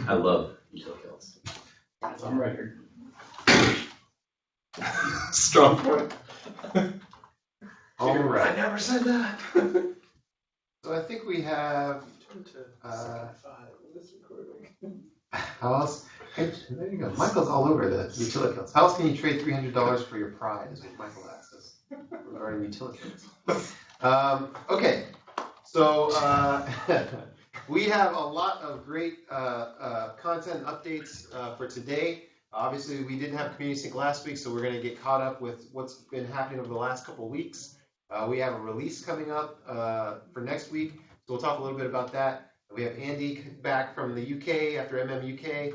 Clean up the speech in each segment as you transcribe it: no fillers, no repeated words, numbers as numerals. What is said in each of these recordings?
I love utility kills. That's on record. Strong point. All right. I never said that. So I think we have. How else? Hey, there you go. Michael's all over the utility kills. How else can you trade $300 for your pride? Is what Michael asked us regarding utility kills. Okay, so we have a lot of great content updates for today. Obviously, we didn't have Community Sync last week, so we're going to get caught up with what's been happening over the last couple of weeks. We have a release coming up for next week, so we'll talk a little bit about that. We have Andy back from the UK after UK.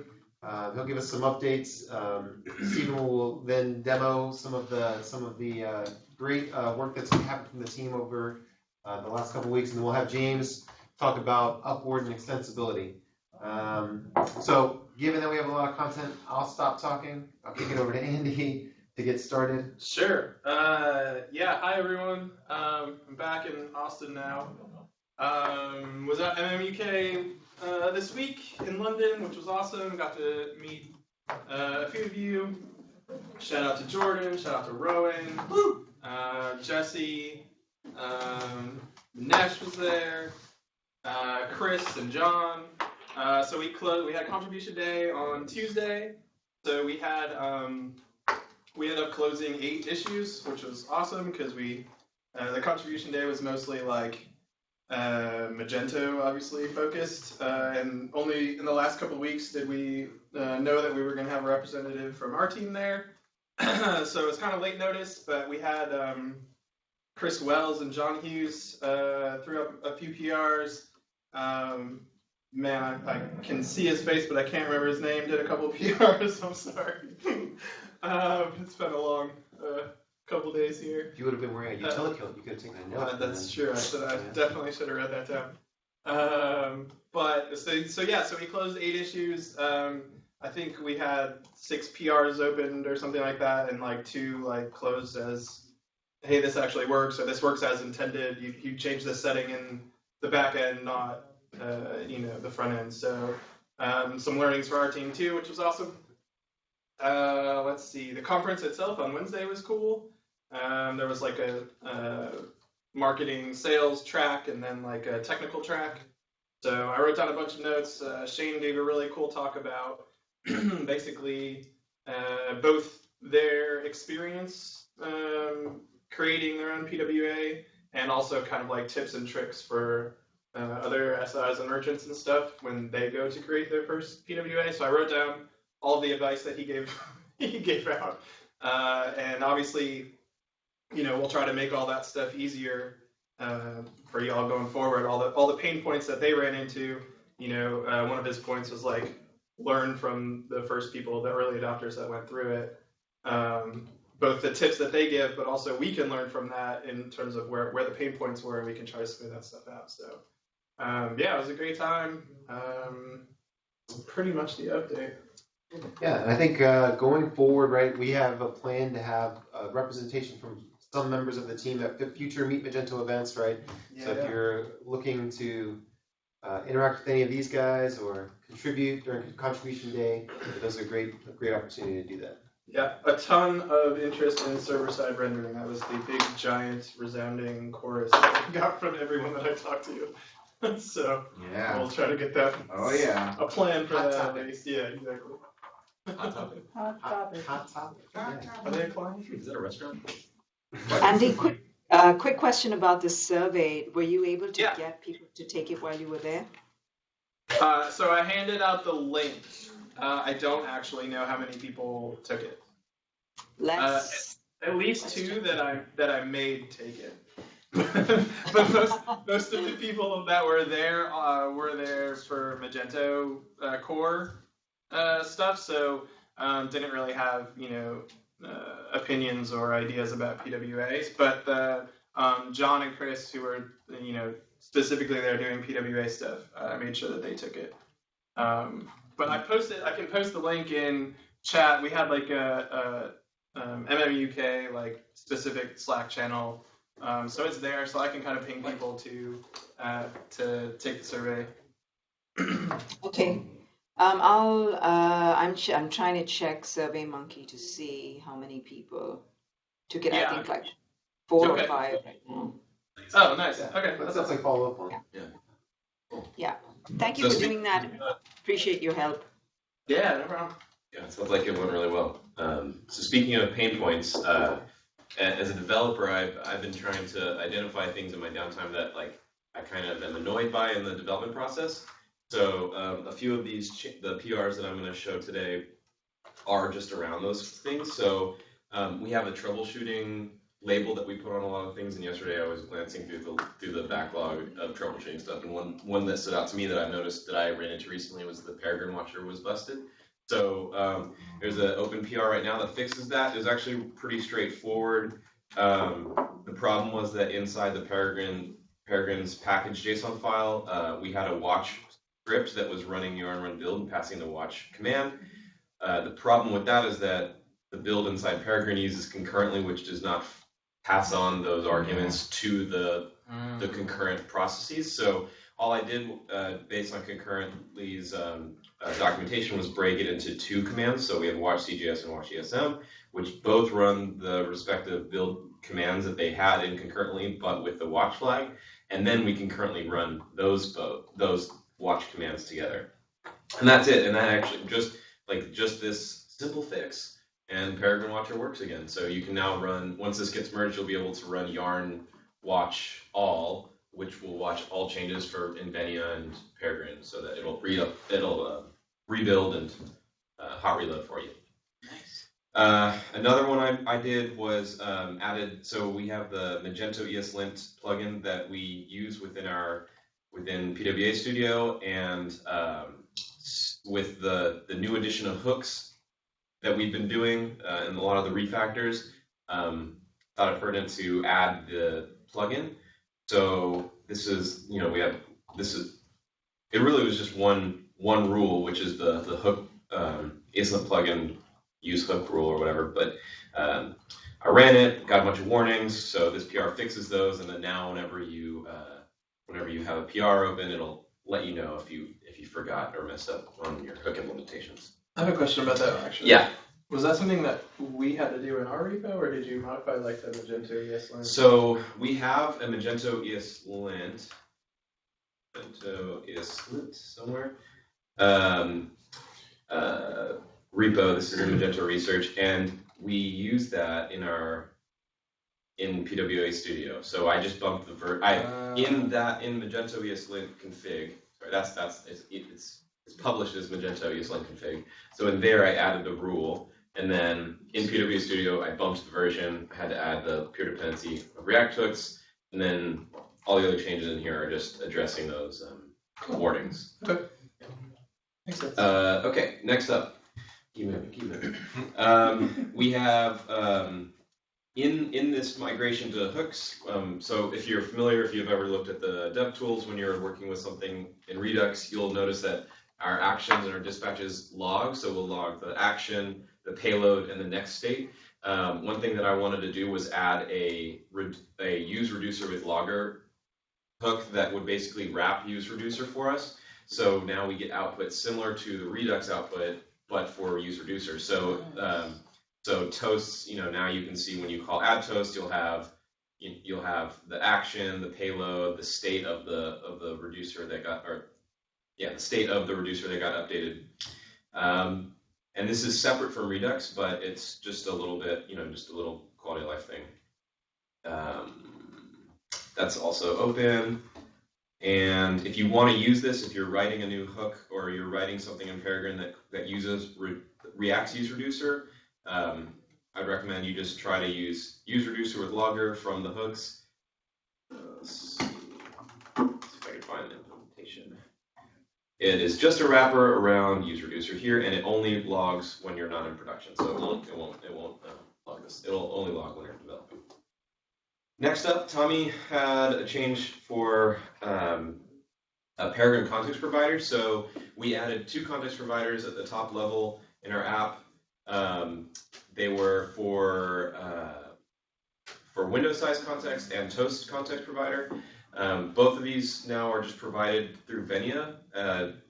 He'll give us some updates. Stephen will then demo some of the great work that's happened from the team over the last couple of weeks, and then we'll have James talk about Upward and extensibility. So, given that we have a lot of content, I'll stop talking. I'll kick it over to Andy to get started. Sure. Hi everyone. I'm back in Austin now. Was at MMUK this week in London, which was awesome. Got to meet a few of you. Shout out to Jordan. Shout out to Rowan. Jesse. Nesh was there. Chris and John. So we had contribution day on Tuesday. So we ended up closing 8 issues, which was awesome because the contribution day was mostly like Magento, obviously focused, and only in the last couple of weeks did we know that we were going to have a representative from our team there. So it's kind of late notice, but we had Chris Wells and John Hughes threw up a few PRs. Man, I can see his face, but I can't remember his name. Did a couple of PRs. I'm sorry. It's been a long couple days here. If you would have been wearing a utility kill, you could have taken a note. That's true. I definitely should have read that down. So we closed 8 issues. I think we had 6 PRs opened or something like that, and like 2 closed as, hey, this actually works, or this works as intended. You change the setting in the back end, not the front end. So some learnings for our team too, which was awesome. Let's see. The conference itself on Wednesday was cool. There was like a marketing sales track and then like a technical track. So I wrote down a bunch of notes. Shane gave a really cool talk about basically both their experience creating their own PWA and also kind of like tips and tricks for other SIs and merchants and stuff when they go to create their first PWA. So I wrote down all the advice that he gave out, and obviously, we'll try to make all that stuff easier for y'all going forward. All the pain points that they ran into. One of his points was like learn from the first people, the early adopters that went through it. Both the tips that they give, but also we can learn from that in terms of where the pain points were, and we can try to smooth that stuff out. So, it was a great time. Pretty much the update. Yeah, and I think going forward, right, we have a plan to have representation from some members of the team at future Meet Magento events, right? Yeah, so if you're looking to interact with any of these guys or contribute during Contribution Day, those are a great opportunity to do that. Yeah, a ton of interest in server-side rendering. That was the big, giant, resounding chorus that I got from everyone that I talked to. So yeah, we'll try to get that. Oh yeah, a plan for that at least. Yeah, exactly. Hot topic. Hot topic. Hot topic. Are they applying? Is that a restaurant? Andy, quick question about this survey. Were you able to get people to take it while you were there? So I handed out the link. I don't actually know how many people took it. At least 2 that I made take it. But most of the people that were there for Magento core stuff, so didn't really have opinions or ideas about PWAs. But John and Chris, who were specifically there doing PWA stuff, I made sure that they took it. But I can post the link in chat. We had like a MMUK like specific Slack channel, so it's there. So I can kind of ping people to take the survey. Okay. I'm trying to check SurveyMonkey to see how many people took it. I Yeah. think like 4 or Okay. 5 right now. Oh, nice. Yeah, Okay. let's definitely follow up on. Yeah. Thank you So for speak- doing that. Appreciate your help. Yeah, no problem. Yeah, it sounds like it went really well. So speaking of pain points, as a developer, I've been trying to identify things in my downtime that like I kind of am annoyed by in the development process. So a few of these the PRs that I'm going to show today are just around those things. So we have a troubleshooting label that we put on a lot of things, and yesterday I was glancing through the backlog of troubleshooting stuff, and one that stood out to me that I've noticed that I ran into recently was the Peregrine Watcher was busted. So there's an open PR right now that fixes that. It was actually pretty straightforward. The problem was that inside the Peregrine's package JSON file, we had a watch script that was running yarn run build and passing the watch command. The problem with that is that the build inside Peregrine uses concurrently, which does not pass on those arguments to the concurrent processes. So all I did, based on concurrently's documentation, was break it into 2 commands. So we have watch CGS and watch ESM, which both run the respective build commands that they had in concurrently, but with the watch flag. And then we concurrently run those watch commands together. And that's it. And that actually just this simple fix, and Peregrine Watcher works again. So you can now run, once this gets merged, you'll be able to run yarn watch all, which will watch all changes for Invenia and Peregrine, so that it'll rebuild and hot reload for you. Nice. Another one I did was added. So we have the Magento ESLint plugin that we use within PWA Studio, and with the new addition of hooks that we've been doing and a lot of the refactors, thought it pertinent to add the plugin. So this is, it really was just one rule, which is the hook ESLint plugin use hook rule or whatever. But I ran it, got a bunch of warnings, so this PR fixes those, and then now whenever you have a PR open, it'll let you know if you forgot or messed up on your hook implementations. I have a question about that actually. Yeah. Was that something that we had to do in our repo, or did you modify like the Magento ESLint? So we have a Magento ESLint somewhere. Repo. This is a Magento research, and we use that in PWA Studio. So I just bumped the in Magento ESLint config. Sorry, it's published as Magento ESLint config. So in there I added the rule, and then in PWA Studio I bumped the version. I had to add the pure dependency of React hooks, and then all the other changes in here are just addressing those warnings. Okay. Makes sense. Okay, next up. Keep moving. We have in this migration to hooks. So if you're familiar, if you've ever looked at the dev tools when you're working with something in Redux, you'll notice that our actions and our dispatches log. So we'll log the action, the payload, and the next state. One thing that I wanted to do was add a use reducer with logger hook that would basically wrap use reducer for us. So now we get output similar to the Redux output, but for use reducer. So toasts, now you can see when you call add toast, you'll have the action, the payload, the state of the reducer that got, the state of the reducer that got updated. And this is separate from Redux, but it's just a little bit, just a little quality of life thing. That's also open. And if you want to use this, if you're writing a new hook or you're writing something in Peregrine that uses React's use reducer, I'd recommend you just try to use reducer with logger from the hooks. Let's see if I can find the implementation. It is just a wrapper around use reducer here, and it only logs when you're not in production. So it won't log this. It'll only log when you're developing. Next up, Tommy had a change for a Peregrine context provider. So we added 2 context providers at the top level in our app. They were for Windows size context and Toast context provider. Both of these now are just provided through Venia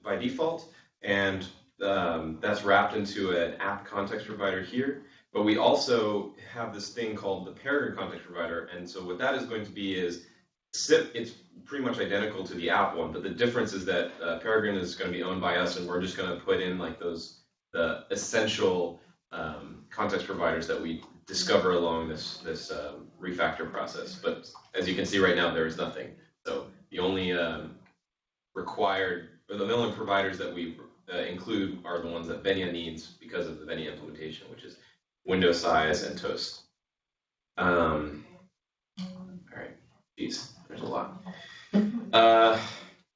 by default, and that's wrapped into an app context provider here. But we also have this thing called the Peregrine context provider. And so what that is going to be is it's pretty much identical to the app one, but the difference is that Peregrine is going to be owned by us, and we're just going to put in like the essential context providers that we discover along this refactor process. But as you can see right now, there is nothing. So the only the only providers that we include are the ones that Venia needs because of the Venia implementation, which is window size and toast. All right, geez, there's a lot.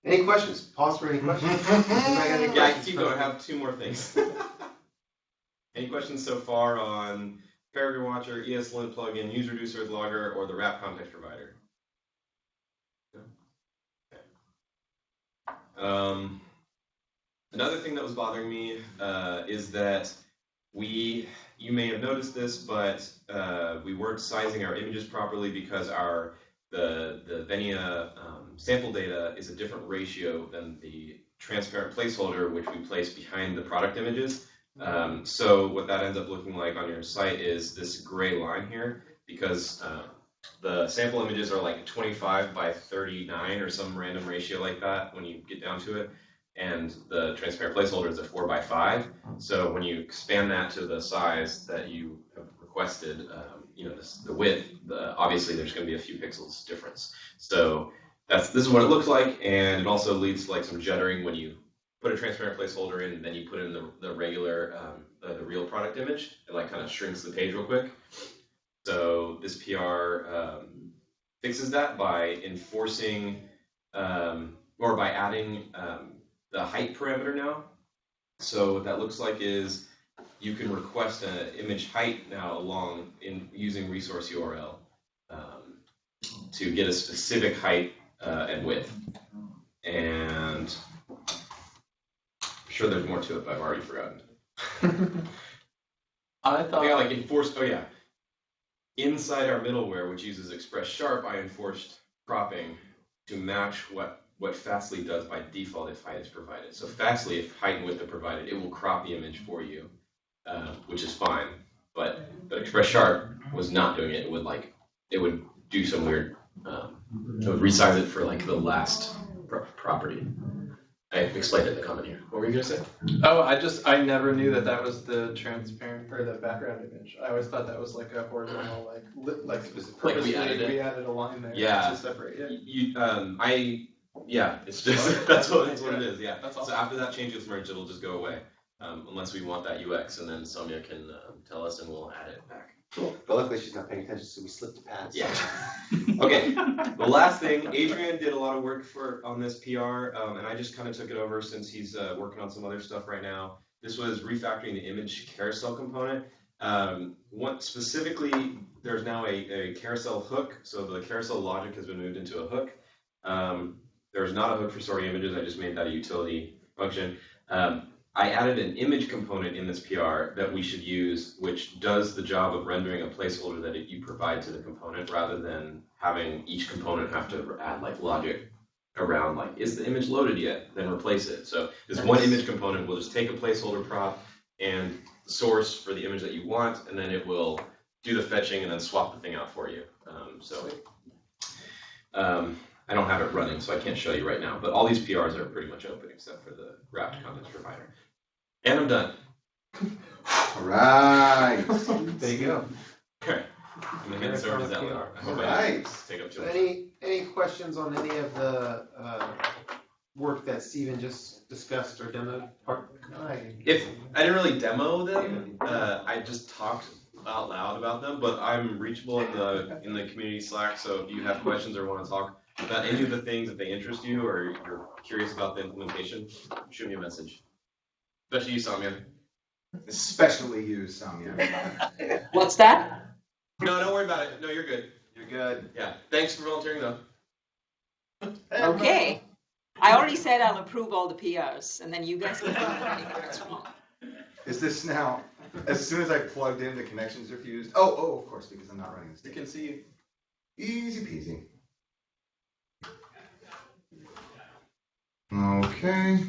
Any questions? Pause for any questions. Yeah, I can keep going. I have two more things. Any questions so far on Peregrine Watcher, ESLint plugin, user reducer with logger, or the wrap context provider? Okay. Another thing that was bothering me is that you may have noticed this, but we weren't sizing our images properly because the Venia sample data is a different ratio than the transparent placeholder, which we place behind the product images. So what that ends up looking like on your site is this gray line here, because the sample images are like 25 by 39 or some random ratio like that when you get down to it. And the transparent placeholder is a 4 by 5. So when you expand that to the size that you have requested, the width, obviously there's going to be a few pixels difference. So this is what it looks like, and it also leads to like some juddering when you put a transparent placeholder in, and then you put in the regular, the real product image. It like kind of shrinks the page real quick. So this PR fixes that by enforcing or by adding the height parameter now. So what that looks like is you can request an image height now using resource URL to get a specific height and width. And I'm sure there's more to it, but I've already forgotten. I thought like enforced. Oh yeah. Inside our middleware, which uses Express Sharp, I enforced cropping to match what Fastly does by default if height is provided. So Fastly, if height and width are provided, it will crop the image for you, which is fine. But Express Sharp was not doing it. It would do some weird. It would resize it for like the last property. I explained it in the comment here. What were you gonna say? Oh, I never knew that was the transparent or the background image. I always thought that was like a horizontal, purposely we added a line there to separate. Yeah, it's just that's what it is. Yeah. That's awesome. So after that change gets merged, it'll just go away, unless we want that UX, and then Soumya can tell us, and we'll add it back. Cool. But luckily she's not paying attention, so we slipped the pads. Yeah. Okay. The last thing, Adrian did a lot of work on this PR, and I just kind of took it over since he's working on some other stuff right now. This was refactoring the image carousel component. Specifically, there's now a carousel hook, so the carousel logic has been moved into a hook. There's not a hook for sorting images. I just made that a utility function. I added an image component in this PR that we should use, which does the job of rendering a placeholder that you provide to the component, rather than having each component have to add like logic around like, is the image loaded yet? Then replace it. So this one image component will just take a placeholder prop and source for the image that you want, and then it will do the fetching and then swap the thing out for you. I don't have it running, so I can't show you right now, but all these PRs are pretty much open except for the wrapped context provider. And I'm done. All right. There you go. Okay. I'm going to hand this over to Zeller. I hope I didn't take up too much. Any questions on any of the work that Steven just discussed or demoed? I didn't really demo them, I just talked out loud about them, but I'm reachable in the community Slack, so if you have questions or want to talk about any of the things that they interest you or you're curious about the implementation, shoot me a message. Especially you, Soumya. Especially you, Soumya. What's that? No, don't worry about it. No, you're good. You're good. Yeah. Thanks for volunteering, though. Okay. I already said I'll approve all the PRs, and then you guys can tell me what's wrong. Is this now, as soon as I plugged in, the connections are fused? Oh, of course, because I'm not running this. You can see. Easy peasy. Okay.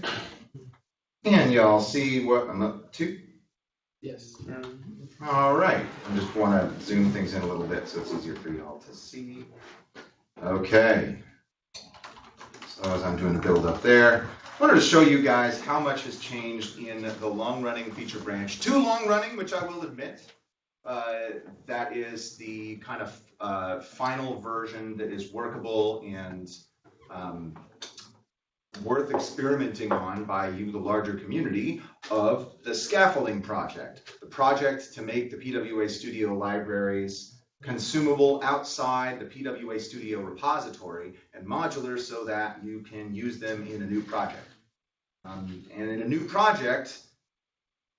And Can y'all see what I'm up to? Yes. All right. I just want to zoom things in a little bit so it's easier for y'all to see. Okay. So as I'm doing the build up there, I wanted to show you guys how much has changed in the long-running feature branch. Too long-running, which I will admit. That is the kind of final version that is workable and worth experimenting on by you, the larger community, of the scaffolding project. The project to make the PWA Studio libraries consumable outside the PWA Studio repository and modular so that you can use them in a new project. And in a new project,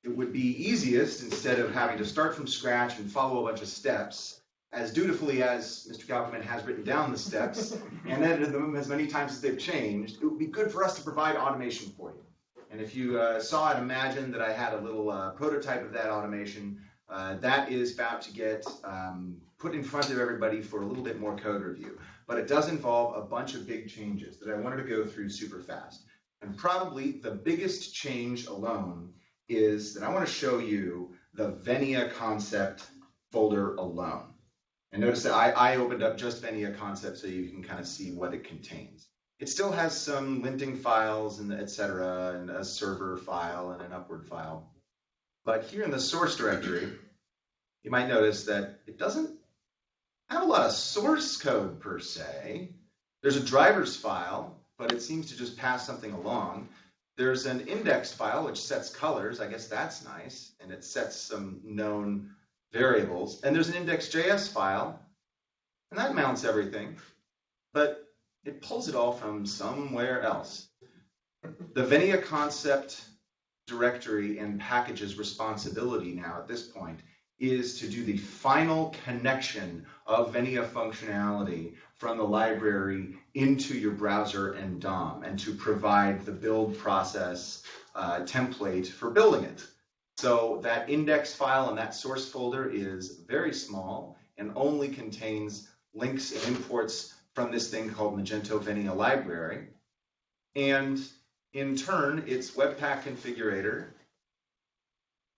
it would be easiest, instead of having to start from scratch and follow a bunch of steps, as dutifully as Mr. Galperman has written down the steps and edited them as many times as they've changed, it would be good for us to provide automation for you. And if you saw it, imagine that I had a little prototype of that automation. That is about to get put in front of everybody for a little bit more code review. But it does involve a bunch of big changes that I wanted to go through super fast. And probably the biggest change alone is that I want to show you the Venia concept folder alone. And notice that I opened up just Venia concept so you can kind of see what it contains. It still has some linting files and etc. and a server file and an upward file. But here in the source directory, you might notice that it doesn't have a lot of source code per se. There's a drivers file, but it seems to just pass something along. There's an index file which sets colors. I guess that's nice. And it sets some known variables. And there's an index.js file, and that mounts everything. But it pulls it all from somewhere else. The Venia concept directory and packages responsibility now at this point is to do the final connection of Venia functionality from the library into your browser and DOM, and to provide the build process template for building it. So that index file and that source folder is very small and only contains links and imports from this thing called Magento Venia library. And in turn, its Webpack configurator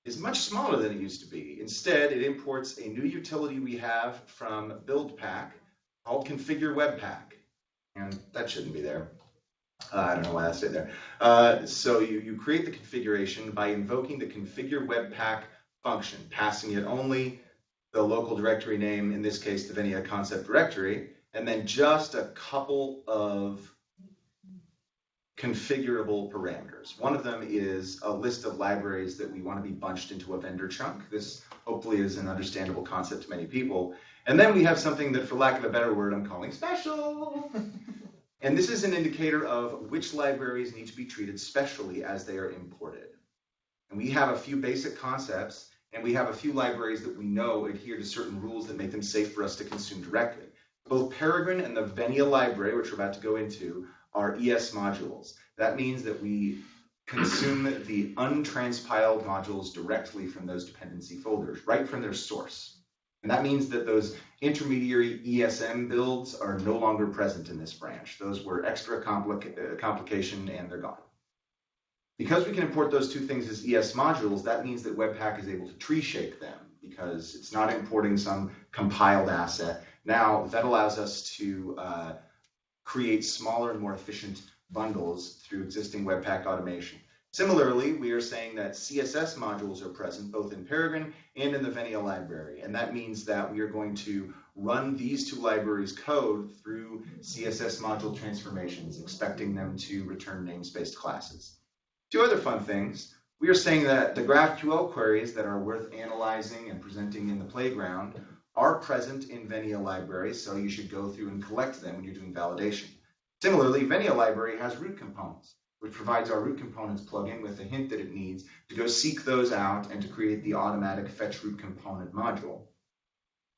is much smaller than it used to be. Instead, it imports a new utility we have from BuildPack called Configure Webpack. And that shouldn't be there. I don't know why that stayed there. So you create the configuration by invoking the Configure Webpack function, passing it only the local directory name, in this case, the Venia concept directory, and then just a couple of configurable parameters. One of them is a list of libraries that we want to be bunched into a vendor chunk. This hopefully is an understandable concept to many people. And then we have something that, for lack of a better word, I'm calling special. And this is an indicator of which libraries need to be treated specially as they are imported. And we have a few basic concepts, and we have a few libraries that we know adhere to certain rules that make them safe for us to consume directly. Both Peregrine and the Venia library, which we're about to go into, are ES modules. That means that we consume the untranspiled modules directly from those dependency folders, right from their source. And that means that those intermediary ESM builds are no longer present in this branch. Those were extra complication, and they're gone. Because we can import those two things as ES modules, that means that Webpack is able to tree shape them, because it's not importing some compiled asset. Now, that allows us to create smaller and more efficient bundles through existing Webpack automation. Similarly, we are saying that CSS modules are present both in Peregrine and in the Venia library. And that means that we are going to run these two libraries' code through CSS module transformations, expecting them to return namespaced classes. Two other fun things. We are saying that the GraphQL queries that are worth analyzing and presenting in the playground are present in Venia library, so you should go through and collect them when you're doing validation. Similarly, Venia library has root components, which provides our root components plugin with the hint that it needs to go seek those out and to create the automatic fetch root component module.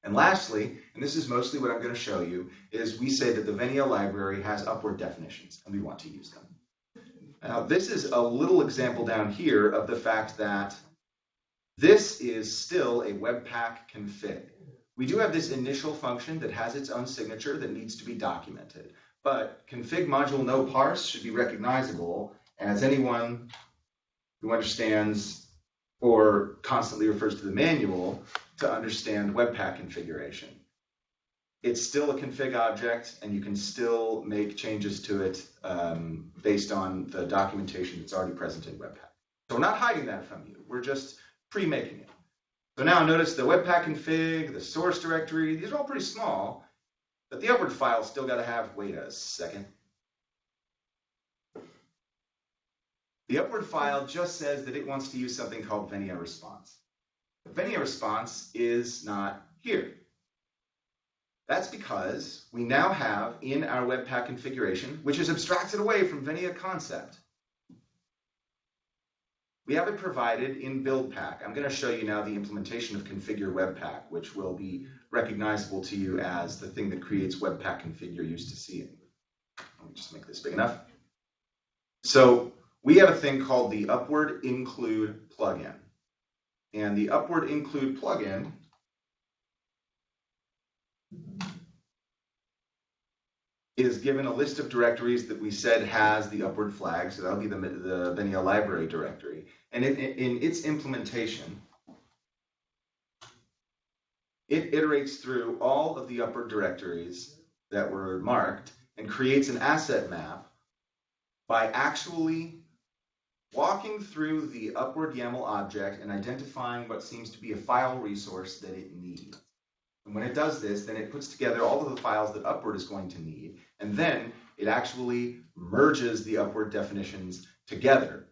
And lastly, and this is mostly what I'm going to show you, is we say that the Venia library has upward definitions, and we want to use them. Now, this is a little example down here of the fact that this is still a Webpack config. We do have this initial function that has its own signature that needs to be documented. But config module no parse should be recognizable as anyone who understands or constantly refers to the manual to understand Webpack configuration. It's still a config object, and you can still make changes to it based on the documentation that's already present in Webpack. So we're not hiding that from you. We're just pre-making it. So now notice the Webpack config, the source directory, these are all pretty small, but the upward file still got to have, wait a second. The upward file just says that it wants to use something called Venia response. The Venia response is not here. That's because we now have in our Webpack configuration, which is abstracted away from Venia concept, we have it provided in BuildPack. I'm going to show you now the implementation of configure Webpack, which will be recognizable to you as the thing that creates Webpack config you're used to seeing. Let me just make this big enough. So we have a thing called the upward include plugin. And the upward include plugin is given a list of directories that we said has the upward flag, so that'll be the Venia library directory. And in its implementation, it iterates through all of the upward directories that were marked and creates an asset map by actually walking through the upward YAML object and identifying what seems to be a file resource that it needs. And when it does this, then it puts together all of the files that upward is going to need, and then it actually merges the upward definitions together.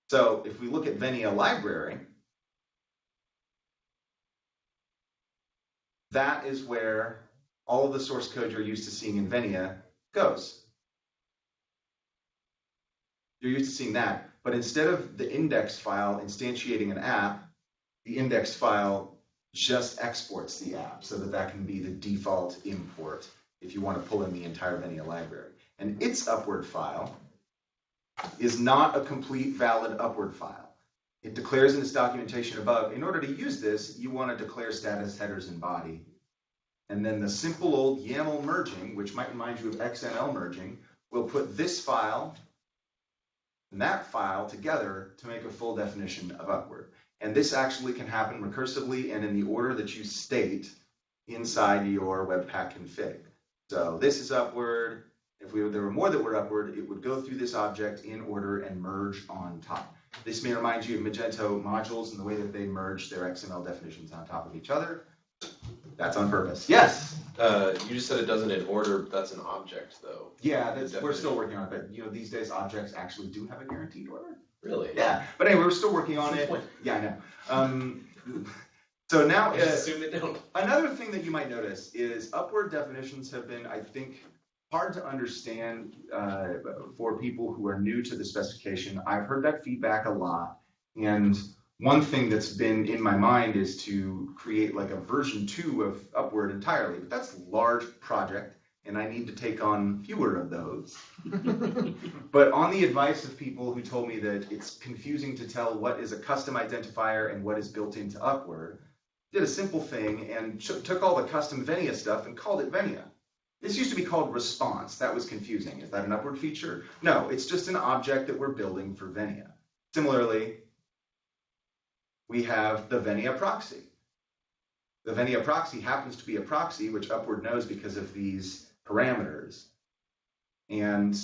So if we look at Venia library, that is where all of the source code you're used to seeing in Venia goes. You're used to seeing that, but instead of the index file instantiating an app, the index file just exports the app so that that can be the default import if you want to pull in the entire Venia library. And its upward file is not a complete valid upward file. It declares in its documentation above, in order to use this, you want to declare status headers and body. And then the simple old YAML merging, which might remind you of XML merging, will put this file and that file together to make a full definition of upward. And this actually can happen recursively and in the order that you state inside your Webpack config. So this is upward. If there were more that were upward, it would go through this object in order and merge on top. This may remind you of Magento modules and the way that they merge their XML definitions on top of each other. That's on purpose. Yes? You just said it doesn't in order. That's an object, though. Yeah, we're still working on it. But these days objects actually do have a guaranteed order. Really? Yeah. But anyway, we're still working on it. Yeah, I know. So now, I just assume they don't. Another thing that you might notice is upward definitions have been, I think, hard to understand for people who are new to the specification. I've heard that feedback a lot, and one thing that's been in my mind is to create like a version 2 of upward entirely, but that's a large project, and I need to take on fewer of those. But on the advice of people who told me that it's confusing to tell what is a custom identifier and what is built into upward, did a simple thing and took all the custom Venia stuff and called it Venia. This used to be called response. That was confusing. Is that an upward feature? No, it's just an object that we're building for Venia. Similarly, we have the Venia proxy. The Venia proxy happens to be a proxy, which upward knows because of these parameters. And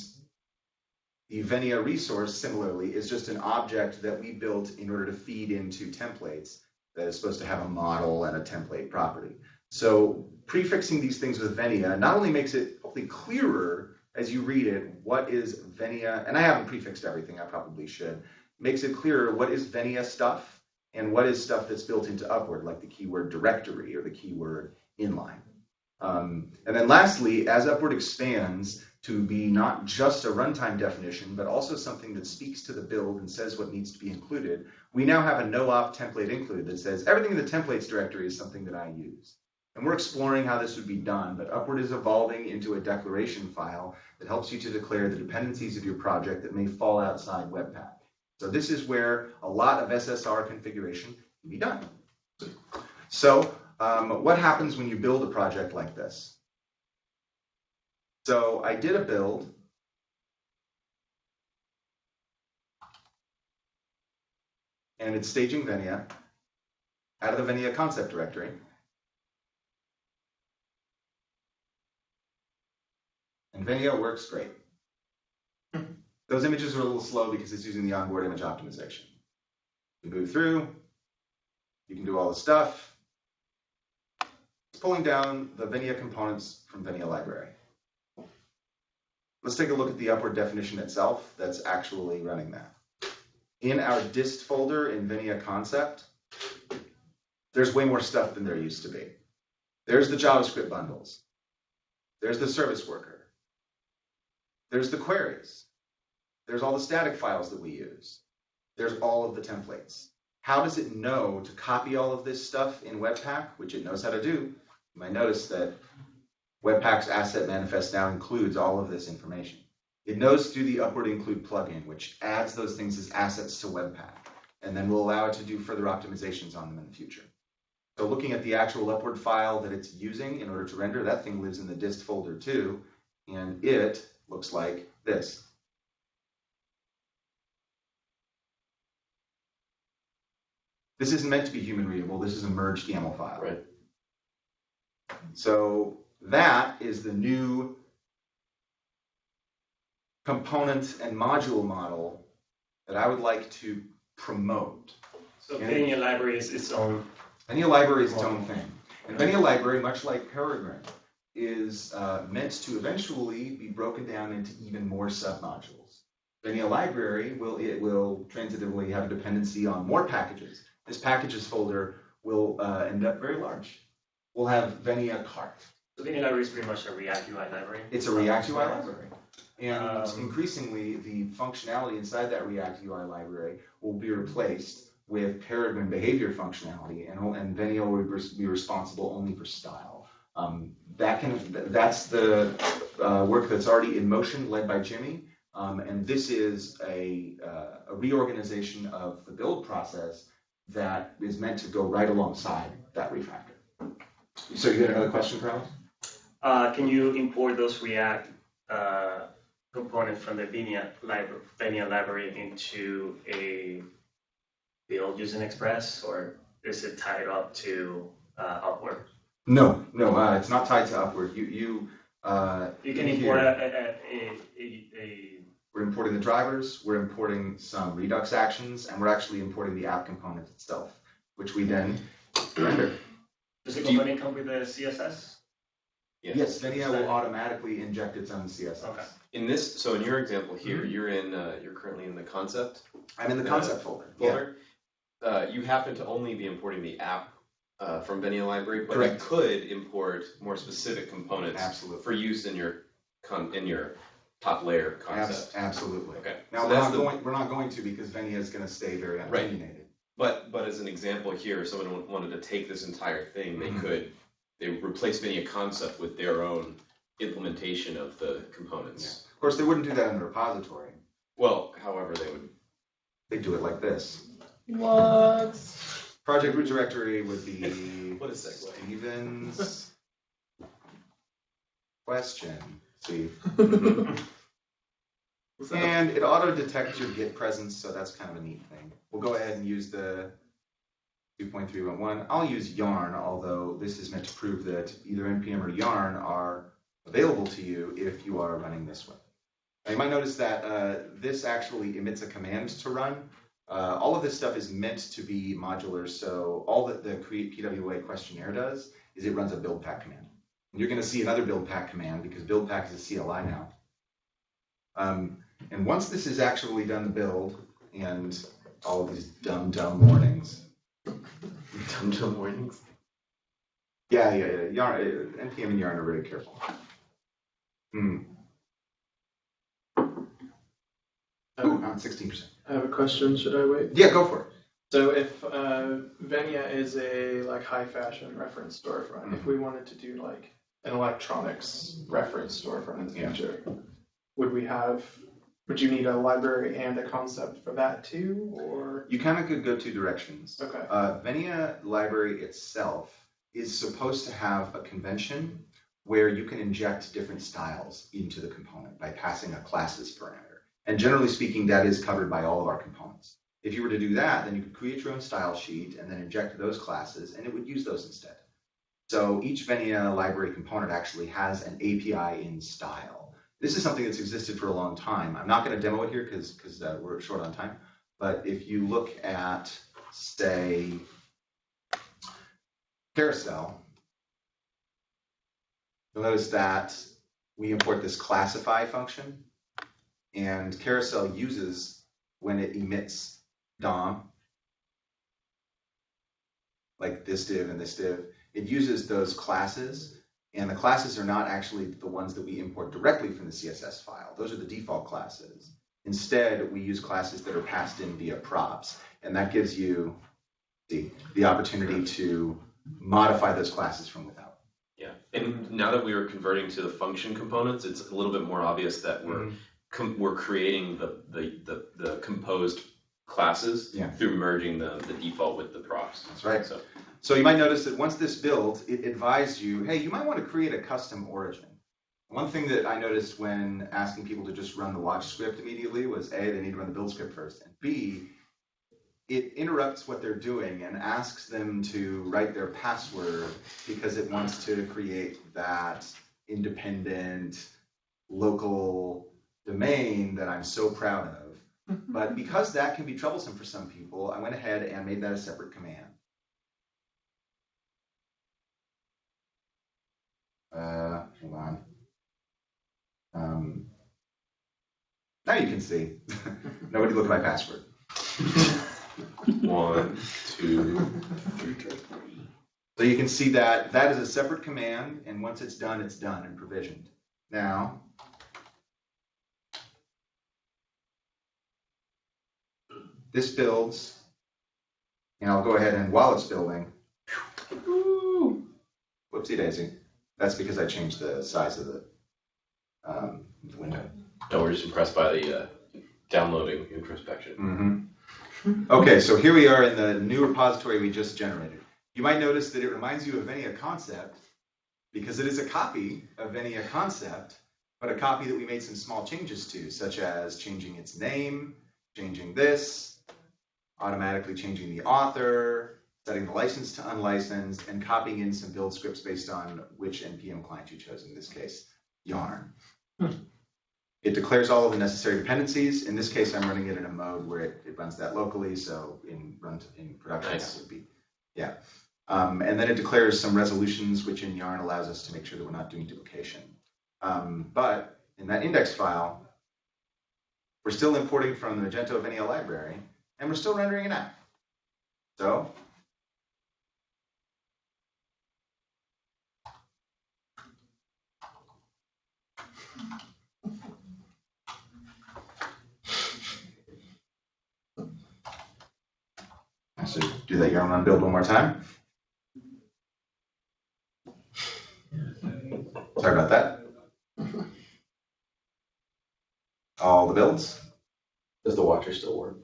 the Venia resource, similarly, is just an object that we built in order to feed into templates that is supposed to have a model and a template property. So prefixing these things with Venia not only makes it hopefully clearer as you read it, what is Venia, and I haven't prefixed everything, I probably should, makes it clearer what is Venia stuff and what is stuff that's built into upward, like the keyword directory or the keyword inline. And then lastly, as upward expands to be not just a runtime definition, but also something that speaks to the build and says what needs to be included, we now have a no-op template include that says everything in the templates directory is something that I use. And we're exploring how this would be done, but upward is evolving into a declaration file that helps you to declare the dependencies of your project that may fall outside Webpack. So this is where a lot of SSR configuration can be done. So what happens when you build a project like this? So I did a build and it's staging Venia out of the Venia concept directory. And Venia works great. Those images are a little slow because it's using the onboard image optimization. You move through, you can do all the stuff. It's pulling down the Venia components from Venia library. Let's take a look at the upward definition itself that's actually running that. In our dist folder in Venia concept, there's way more stuff than there used to be. There's the JavaScript bundles. There's the service worker. There's the queries. There's all the static files that we use. There's all of the templates. How does it know to copy all of this stuff in Webpack, which it knows how to do? You might notice that Webpack's asset manifest now includes all of this information. It knows through the upward include plugin, which adds those things as assets to Webpack, and then will allow it to do further optimizations on them in the future. So looking at the actual upward file that it's using in order to render, that thing lives in the dist folder too, and it looks like this. This isn't meant to be human readable. This is a merged YAML file. Right. So that is the new component and module model that I would like to promote. So Venia library is its own. Venia library is its own thing. And Venia library, much like Peregrine, is meant to eventually be broken down into even more submodules. Venia library will transitively have a dependency on more packages. This packages folder will end up very large. We'll have Venia cart. So Venia library is pretty much a React UI library. It's a React UI library. And increasingly, the functionality inside that React UI library will be replaced with Peregrine behavior functionality, and Venia will be responsible only for style. That's the work that's already in motion, led by Jimmy. And this is a reorganization of the build process that is meant to go right alongside that refactor. So you got another question, Carlos? Can you import those React components from the Venia library into a build using Express, or is it tied up to Upwork? No, it's not tied to Upwork. You can import a We're importing the drivers, we're importing some Redux actions, and we're actually importing the app component itself, which we then render. Does the component come with the CSS? Yes, Venia will automatically inject its own CSS. Okay. In this, so in your example here, you're currently in the concept. I'm in the concept folder. You happen to only be importing the app from Venia library, but Correct. you could import more specific components Absolutely. for use in your top layer concept. Absolutely. Okay. Now So we're not going to because Venia is going to stay very unopinionated. But as an example here, if someone wanted to take this entire thing, they replace Venia concept with their own implementation of the components. Yeah. Of course, they wouldn't do that in the repository. Well, however, they would. They'd do it like this. What? Project root directory would be What a segue. Stevens question. See. And it auto detects your Git presence, so that's kind of a neat thing. We'll go ahead and use the 2.311. I'll use yarn, although this is meant to prove that either npm or yarn are available to you if you are running this way. Now, you might notice that this actually emits a command to run. All of this stuff is meant to be modular, so all that the create PWA questionnaire does is it runs a build pack command. And you're going to see another build pack command because build pack is a CLI now. And once this is actually done the build and all of these dumb warnings. Dumb warnings. Yeah. Yarn, npm and yarn are really careful. I'm at 16%. I have a question. Should I wait? Yeah, go for it. So if Venia is a high fashion reference storefront, if we wanted to do like an electronics reference storefront in the future, would you need a library and a concept for that too, or? You kind of could go two directions. Okay. Venia library itself is supposed to have a convention where you can inject different styles into the component by passing a classes parameter. And generally speaking, that is covered by all of our components. If you were to do that, then you could create your own style sheet and then inject those classes, and it would use those instead. So each Venia library component actually has an API in style. This is something that's existed for a long time. I'm not going to demo it here because we're short on time. But if you look at, say, Carousel, you'll notice that we import this classify function, and Carousel uses, when it emits DOM, like this div and this div, it uses those classes, and the classes are not actually the ones that we import directly from the CSS file. Those are the default classes. Instead, we use classes that are passed in via props, and that gives you the opportunity to modify those classes from without. Yeah, and now that we are converting to the function components, it's a little bit more obvious that we're creating the composed classes through merging the default with the props. That's right. So you might notice that once this builds, it advised you, hey, you might want to create a custom origin. One thing that I noticed when asking people to just run the watch script immediately was A, they need to run the build script first, and B, it interrupts what they're doing and asks them to write their password because it wants to create that independent local domain that I'm so proud of. But because that can be troublesome for some people, I went ahead and made that a separate command. Hold on. Now you can see. Nobody look at my password. 1, 2, 3. So you can see that that is a separate command, and once it's done and provisioned. Now, this builds, and I'll go ahead and while it's building, whoopsie daisy. That's because I changed the size of the window. No, we're just impressed by the downloading introspection. Okay, so here we are in the new repository we just generated. You might notice that it reminds you of Venia Concept because it is a copy of Venia Concept, but a copy that we made some small changes to, such as changing its name, changing this, automatically changing the author, setting the license to unlicensed, and copying in some build scripts based on which NPM client you chose, in this case, Yarn. It declares all of the necessary dependencies. In this case, I'm running it in a mode where it runs that locally, so in production, that would be, and then it declares some resolutions, which in Yarn allows us to make sure that we're not doing duplication. But in that index file, we're still importing from the Magento Venia library, and we're still rendering an app. So So do that Yarn run build one more time. Sorry about that. All the builds. Does the watcher still work?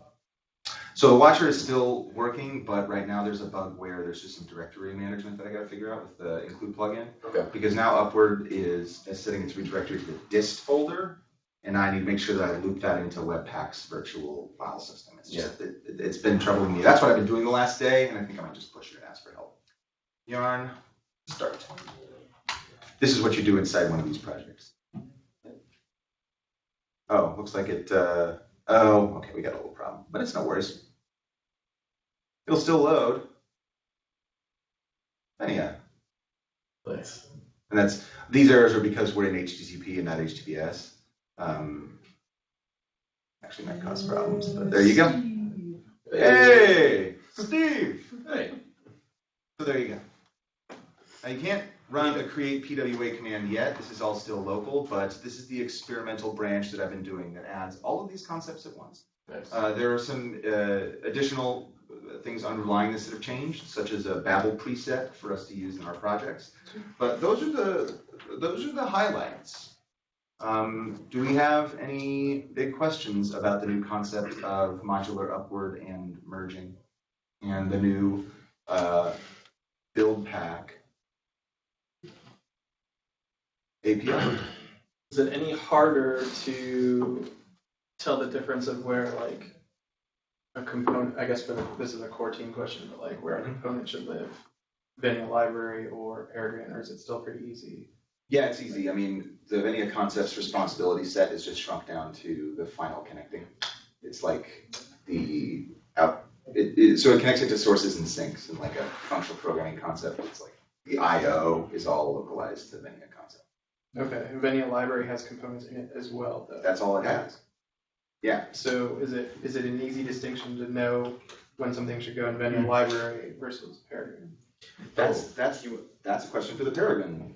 So the watcher is still working, but right now there's a bug where there's just some directory management that I got to figure out with the include plugin. Okay. Because now Upward is setting its root directory to the dist folder, and I need to make sure that I loop that into Webpack's virtual file system. It's just it's been troubling me. That's what I've been doing the last day, and I think I might just push it and ask for help. Yarn start. This is what you do inside one of these projects. Oh, looks like it. Oh, okay, we got a little problem, but it's no worries. It'll still load. Anyhow. Nice. And these errors are because we're in HTTP and not HTTPS. Actually might cause problems, but there you go. Hey, Steve. Hey. So there you go. Now you can't run a create PWA command yet. This is all still local, but this is the experimental branch that I've been doing that adds all of these concepts at once. Nice. There are some additional things underlying this that have changed, such as a Babel preset for us to use in our projects. But those are the highlights. Do we have any big questions about the new concept of modular upward and merging, and the new build pack API? Is it any harder to tell the difference of where, like, a component, I guess this is a core team question, but like where a component should live, Venia Library or Peregrine, or is it still pretty easy? Yeah, it's easy. I mean, the Venia Concepts responsibility set is just shrunk down to the final connecting. It's like so it connects it to sources and sinks, and like a functional programming concept. It's like the I/O is all localized to the Venia concept. Okay, and Venia Library has components in it as well, though. That's all it has. Yeah. So is it an easy distinction to know when something should go in Venia Library versus Peregrine? That's a question for the Peregrine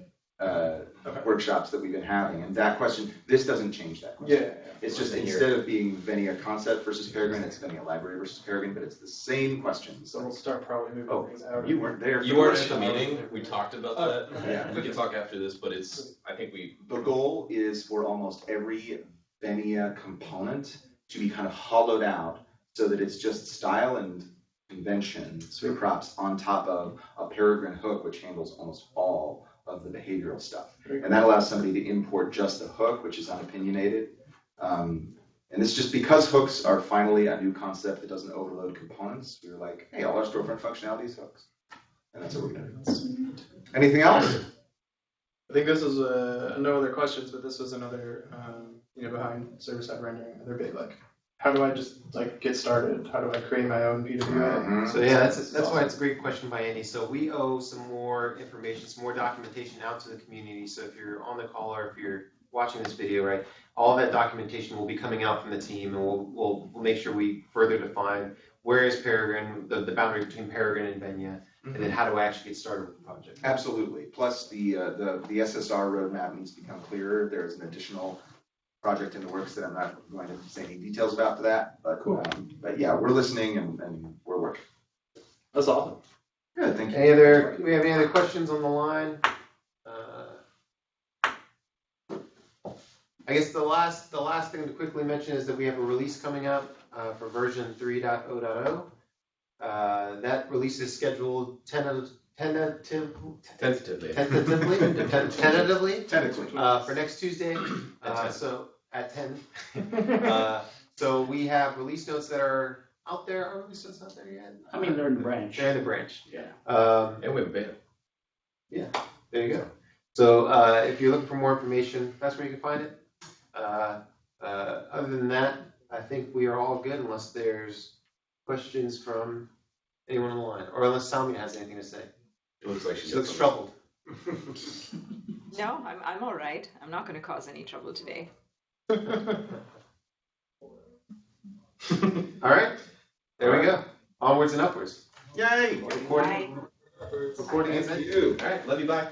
workshops that we've been having, and that question, this doesn't change that question. Yeah. It's just instead of being Venia Concept versus Peregrine, it's Venia Library versus Peregrine, but it's the same question. So we'll start probably moving things out. You weren't there. You weren't at the meeting. We talked about that. Yeah. We can talk after this, but I think The goal is for almost every Venia component to be kind of hollowed out so that it's just style and convention sort of props on top of a Peregrine hook, which handles almost all of the behavioral stuff. And that allows somebody to import just the hook, which is unopinionated. And it's just because hooks are finally a new concept that doesn't overload components. We were like, hey, all our storefront functionality is hooks. And that's what we're going to do. Anything else? I think this is no other questions, but this was another, behind server-side rendering, another big, like, how do I just, like, get started? How do I create my own PWA? So yeah, that's why it's a great question by Andy. So we owe some more information, some more documentation out to the community. So if you're on the call or if you're watching this video, right, all that documentation will be coming out from the team, and we'll make sure we further define where is Peregrine, the boundary between Peregrine and Venia, and then how do I actually get started with the project. Absolutely. Plus the SSR roadmap needs to become clearer. There's an additional project in the works that I'm not going to say any details about for that, but Cool. But yeah, we're listening and we're working. That's awesome. Good, thank you. Do we have any other questions on the line? I guess the last thing to quickly mention is that we have a release coming up for version 3.0.0. That release is scheduled tentatively for next Tuesday. So at 10. So we have release notes that are out there. Are release notes out there yet? I mean, they're in the branch. They're in the branch. Yeah. and we have a beta. Yeah, there you go. So if you're looking for more information, that's where you can find it. Other than that, I think we are all good unless there's questions from anyone on the line, or unless Salmi has anything to say. It looks like She looks troubled. No, I'm all right. I'm not going to cause any trouble today. All right, there we go. Onwards and upwards. Yay! Bye. Recording is Thank you. All right, love you, bye.